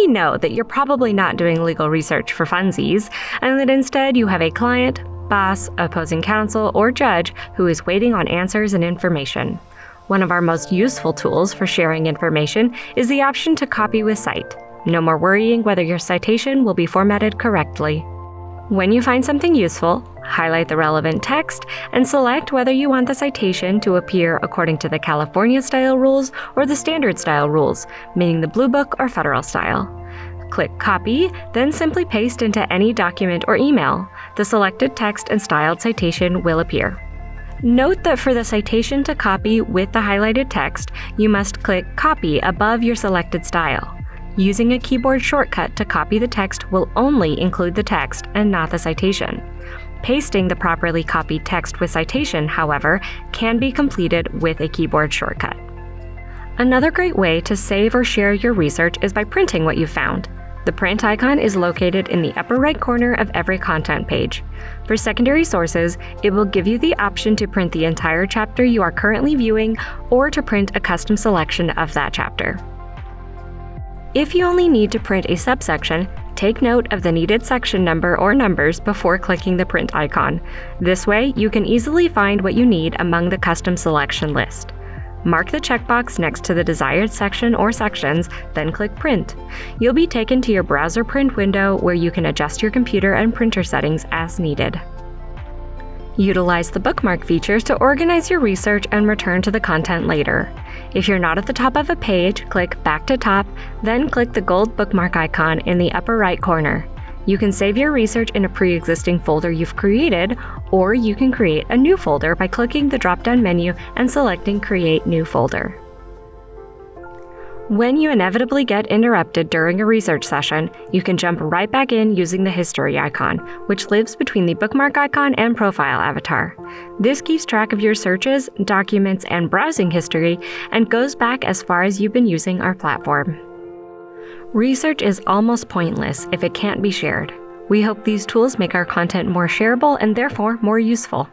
we know that you're probably not doing legal research for funsies, and that instead you have a client, boss, opposing counsel, or judge who is waiting on answers and information. One of our most useful tools for sharing information is the option to copy with cite. No more worrying whether your citation will be formatted correctly. When you find something useful, highlight the relevant text and select whether you want the citation to appear according to the California style rules or the standard style rules, meaning the Blue Book or federal style. Click Copy, then simply paste into any document or email. The selected text and styled citation will appear. Note that for the citation to copy with the highlighted text, you must click Copy above your selected style. Using a keyboard shortcut to copy the text will only include the text and not the citation. Pasting the properly copied text with citation, however, can be completed with a keyboard shortcut. Another great way to save or share your research is by printing what you found. The print icon is located in the upper right corner of every content page. For secondary sources, it will give you the option to print the entire chapter you are currently viewing or to print a custom selection of that chapter. If you only need to print a subsection, take note of the needed section number or numbers before clicking the print icon. This way, you can easily find what you need among the custom selection list. Mark the checkbox next to the desired section or sections, then click Print. You'll be taken to your browser print window where you can adjust your computer and printer settings as needed. Utilize the bookmark features to organize your research and return to the content later. If you're not at the top of a page, click Back to Top, then click the gold bookmark icon in the upper right corner. You can save your research in a pre-existing folder you've created, or you can create a new folder by clicking the drop-down menu and selecting Create New Folder. When you inevitably get interrupted during a research session, you can jump right back in using the history icon, which lives between the bookmark icon and profile avatar. This keeps track of your searches, documents, and browsing history, and goes back as far as you've been using our platform. Research is almost pointless if it can't be shared. We hope these tools make our content more shareable and therefore more useful.